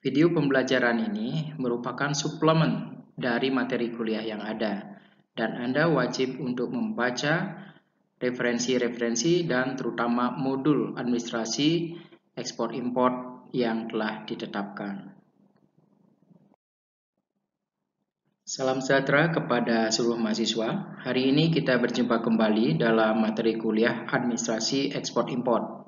Video pembelajaran ini merupakan suplemen dari materi kuliah yang ada, dan Anda wajib untuk membaca referensi-referensi dan terutama modul administrasi ekspor-impor yang telah ditetapkan. Salam sejahtera kepada seluruh mahasiswa. Hari ini kita berjumpa kembali dalam materi kuliah administrasi ekspor-impor.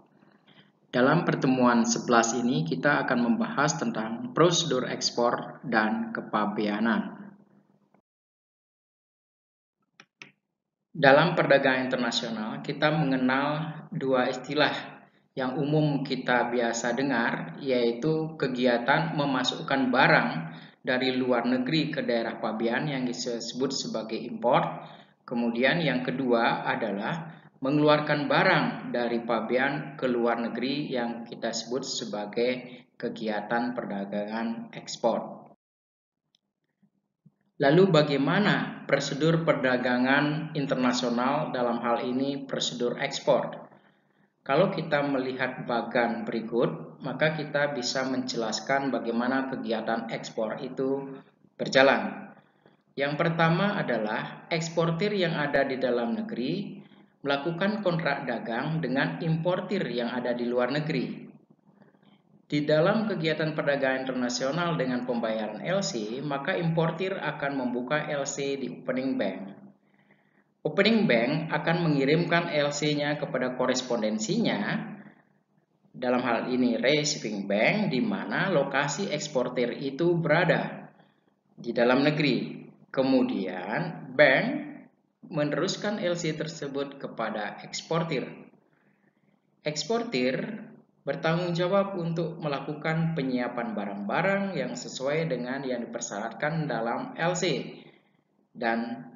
Dalam pertemuan 11 ini kita akan membahas tentang prosedur ekspor dan kepabeanan. Dalam perdagangan internasional, kita mengenal dua istilah yang umum kita biasa dengar, yaitu kegiatan memasukkan barang dari luar negeri ke daerah pabean yang disebut sebagai impor. Kemudian yang kedua adalah mengeluarkan barang dari pabean ke luar negeri yang kita sebut sebagai kegiatan perdagangan ekspor. Lalu bagaimana prosedur perdagangan internasional dalam hal ini prosedur ekspor? Kalau kita melihat bagan berikut, maka kita bisa menjelaskan bagaimana kegiatan ekspor itu berjalan. Yang pertama adalah eksportir yang ada di dalam negeri melakukan kontrak dagang dengan importir yang ada di luar negeri. Di dalam kegiatan perdagangan internasional dengan pembayaran LC, maka importir akan membuka LC di opening bank. Opening bank akan mengirimkan LC-nya kepada korespondensinya, dalam hal ini receiving bank, di mana lokasi eksportir itu berada di dalam negeri. Kemudian bank meneruskan LC tersebut kepada eksportir. Eksportir bertanggung jawab untuk melakukan penyiapan barang-barang yang sesuai dengan yang dipersyaratkan dalam LC, dan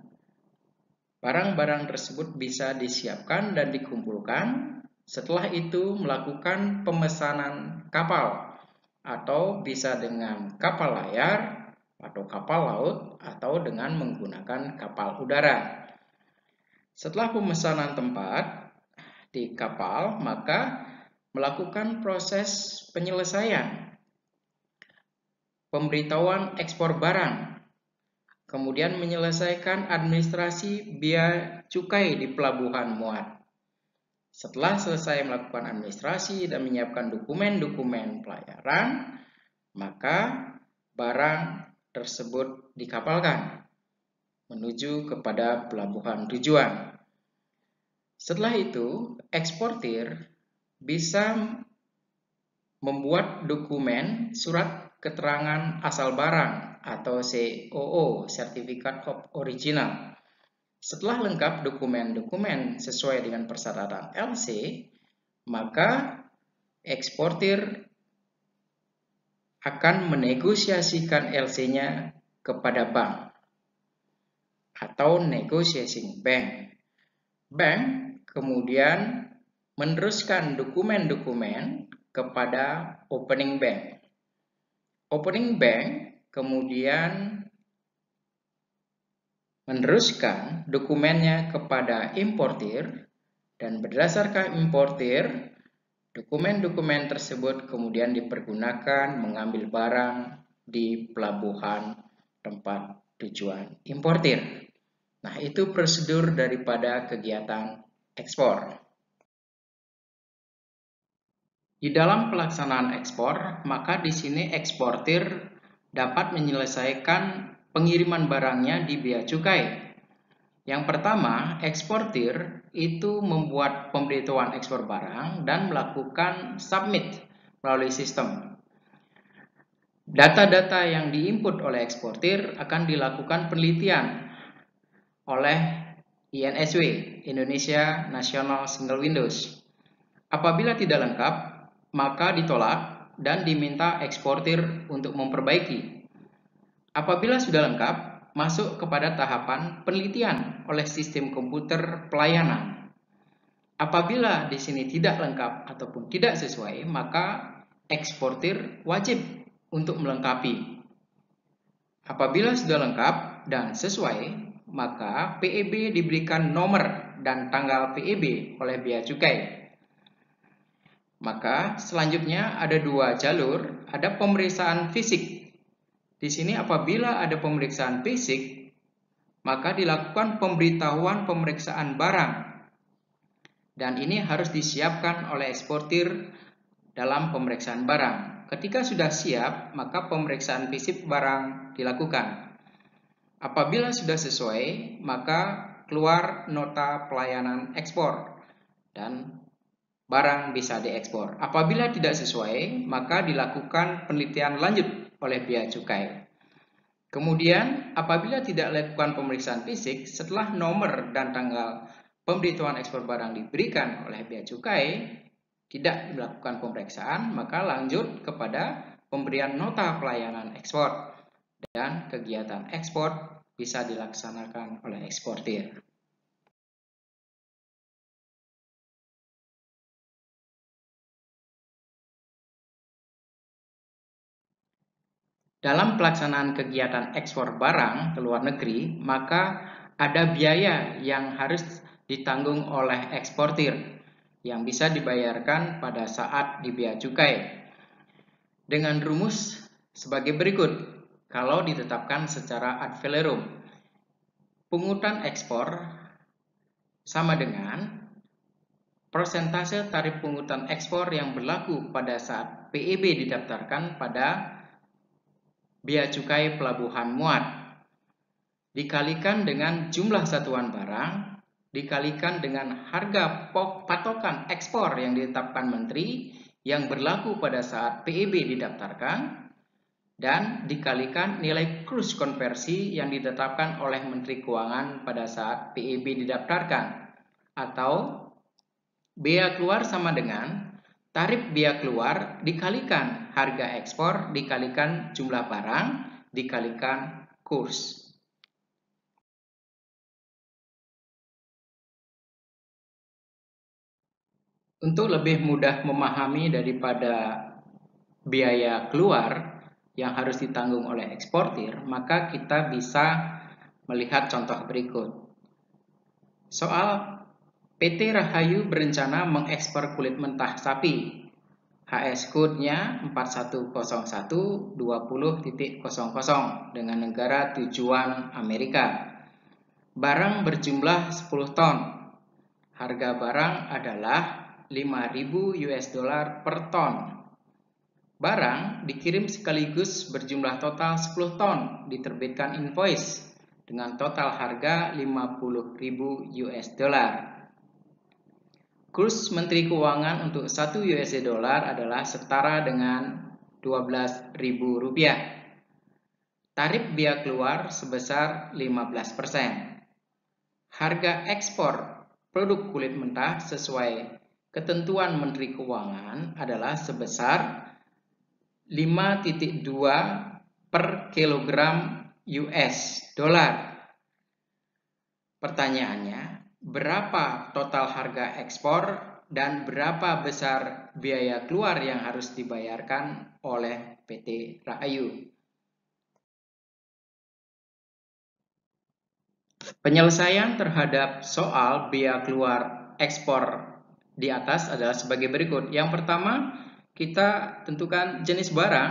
barang-barang tersebut bisa disiapkan dan dikumpulkan. Setelah itu melakukan pemesanan kapal, atau bisa dengan kapal layar atau kapal laut, atau dengan menggunakan kapal udara. Setelah pemesanan tempat di kapal, maka melakukan proses penyelesaian pemberitahuan ekspor barang, kemudian menyelesaikan administrasi bea cukai di pelabuhan muat. Setelah selesai melakukan administrasi dan menyiapkan dokumen-dokumen pelayaran, maka barang tersebut dikapalkan menuju kepada pelabuhan tujuan. Setelah itu, eksportir bisa membuat dokumen surat keterangan asal barang atau COO, Certificate of Original. Setelah lengkap dokumen-dokumen sesuai dengan persyaratan LC, maka eksportir akan menegosiasikan LC-nya kepada bank atau negotiating bank. Bank kemudian meneruskan dokumen-dokumen kepada opening bank. Opening bank kemudian meneruskan dokumennya kepada importir, dan berdasarkan importir, dokumen-dokumen tersebut kemudian dipergunakan mengambil barang di pelabuhan tempat tujuan importir. Nah, itu prosedur daripada kegiatan ekspor. Di dalam pelaksanaan ekspor, maka di sini eksportir dapat menyelesaikan pengiriman barangnya di bea cukai. Yang pertama, eksportir itu membuat pemberitahuan ekspor barang dan melakukan submit melalui sistem. Data-data yang diinput oleh eksportir akan dilakukan penelitian oleh INSW, Indonesia National Single Windows. Apabila tidak lengkap, maka ditolak dan diminta eksportir untuk memperbaiki. Apabila sudah lengkap, masuk kepada tahapan penelitian oleh sistem komputer pelayanan. Apabila di sini tidak lengkap ataupun tidak sesuai, maka eksportir wajib untuk melengkapi. Apabila sudah lengkap dan sesuai, maka PEB diberikan nomor dan tanggal PEB oleh bea cukai. Maka selanjutnya ada dua jalur, ada pemeriksaan fisik. Di sini apabila ada pemeriksaan fisik, maka dilakukan pemberitahuan pemeriksaan barang. Dan ini harus disiapkan oleh eksportir dalam pemeriksaan barang. Ketika sudah siap, maka pemeriksaan fisik barang dilakukan. Apabila sudah sesuai, maka keluar nota pelayanan ekspor dan barang bisa diekspor. Apabila tidak sesuai, maka dilakukan penelitian lanjut oleh bea cukai. Kemudian, apabila tidak lakukan pemeriksaan fisik, setelah nomor dan tanggal pemberitahuan ekspor barang diberikan oleh bea cukai, tidak dilakukan pemeriksaan, maka lanjut kepada pemberian nota pelayanan ekspor dan kegiatan ekspor bisa dilaksanakan oleh eksportir. Dalam pelaksanaan kegiatan ekspor barang ke luar negeri, maka ada biaya yang harus ditanggung oleh eksportir yang bisa dibayarkan pada saat di bea cukai. Dengan rumus sebagai berikut. Kalau ditetapkan secara ad valorem, pungutan ekspor sama dengan persentase tarif pungutan ekspor yang berlaku pada saat PEB didaftarkan pada bea cukai pelabuhan muat, dikalikan dengan jumlah satuan barang, dikalikan dengan harga patokan ekspor yang ditetapkan Menteri yang berlaku pada saat PEB didaftarkan, dan dikalikan nilai kurs konversi yang ditetapkan oleh Menteri Keuangan pada saat PEB didaftarkan, atau bea keluar sama dengan tarif bea keluar dikalikan harga ekspor dikalikan jumlah barang dikalikan kurs. Untuk lebih mudah memahami daripada biaya keluar yang harus ditanggung oleh eksportir, maka kita bisa melihat contoh berikut. Soal PT Rahayu berencana mengekspor kulit mentah sapi. HS code-nya 410120.00 dengan negara tujuan Amerika. Barang berjumlah 10 ton. Harga barang adalah 5.000 US dollar per ton. Barang dikirim sekaligus berjumlah total 10 ton, diterbitkan invoice dengan total harga 50.000 US dollar. Kurs Menteri Keuangan untuk 1 USD dollar adalah setara dengan Rp12.000. Tarif bea keluar sebesar 15%. Harga ekspor produk kulit mentah sesuai ketentuan Menteri Keuangan adalah sebesar 5,2 per kilogram US dollar. Pertanyaannya, berapa total harga ekspor dan berapa besar biaya keluar yang harus dibayarkan oleh PT Rahayu? Penyelesaian terhadap soal biaya keluar ekspor di atas adalah sebagai berikut. Yang pertama, kita tentukan jenis barang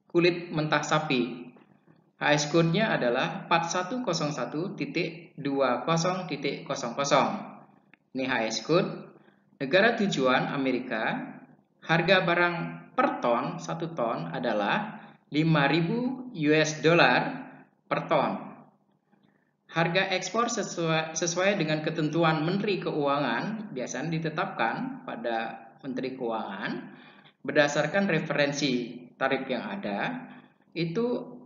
kulit mentah sapi. HS code-nya adalah 4101.20.00. Ini HS code. Negara tujuan Amerika. Harga barang per ton 1 ton adalah 5.000 US dollar per ton. Harga ekspor sesuai dengan ketentuan Menteri Keuangan biasanya ditetapkan pada Menteri Keuangan berdasarkan referensi tarif yang ada itu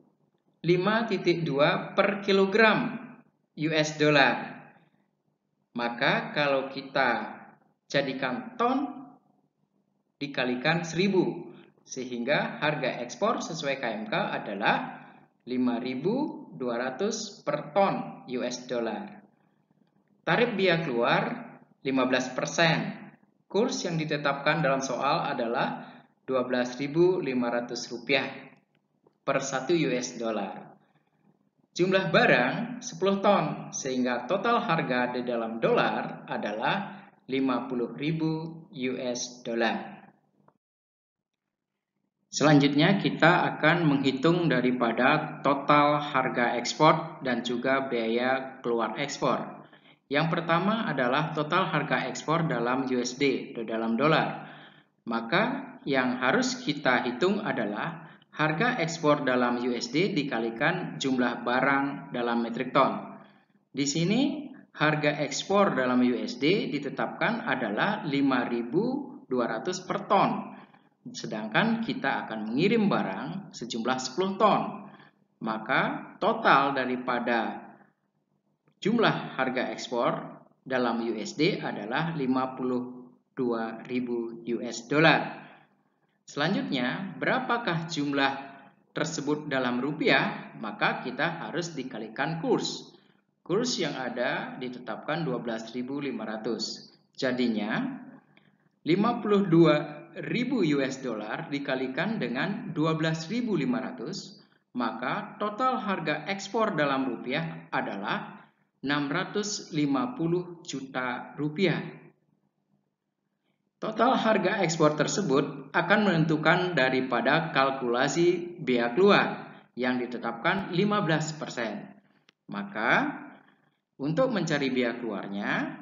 5,2 per kilogram US dollar. Maka kalau kita jadikan ton dikalikan 1.000 sehingga harga ekspor sesuai KMK adalah 5.200 per ton US dollar. Tarif bea keluar 15%. Kurs yang ditetapkan dalam soal adalah Rp12.500 per 1 US dollar. Jumlah barang 10 ton sehingga total harga di dalam dolar adalah 50.000 US dollar. Selanjutnya kita akan menghitung daripada total harga ekspor dan juga biaya keluar ekspor. Yang pertama adalah total harga ekspor dalam USD atau dalam dolar. Maka yang harus kita hitung adalah harga ekspor dalam USD dikalikan jumlah barang dalam metrik ton. Di sini harga ekspor dalam USD ditetapkan adalah 5.200 per ton. Sedangkan kita akan mengirim barang sejumlah 10 ton. Maka total daripada jumlah harga ekspor dalam USD adalah 52.000 US dollar. Selanjutnya, berapakah jumlah tersebut dalam rupiah? Maka kita harus dikalikan kurs. Kurs yang ada ditetapkan 12.500. Jadinya 52.000 US dollar dikalikan dengan 12.500, maka total harga ekspor dalam rupiah adalah 650 juta rupiah. Total harga ekspor tersebut akan menentukan daripada kalkulasi biaya keluar yang ditetapkan 15%. Maka untuk mencari biaya keluarnya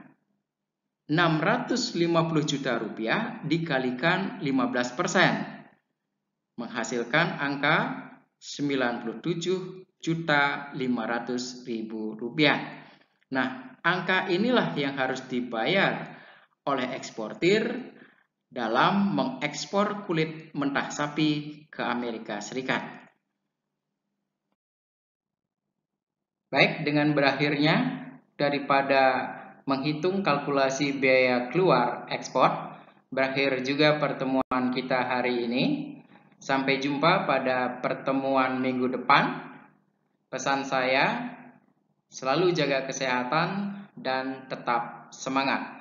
650 juta rupiah dikalikan 15%, menghasilkan angka 97.500.000 rupiah. Nah, angka inilah yang harus dibayar oleh eksportir dalam mengekspor kulit mentah sapi ke Amerika Serikat. Baik, dengan berakhirnya daripada menghitung kalkulasi biaya keluar ekspor, berakhir juga pertemuan kita hari ini. Sampai jumpa pada pertemuan minggu depan. Pesan saya, selalu jaga kesehatan dan tetap semangat.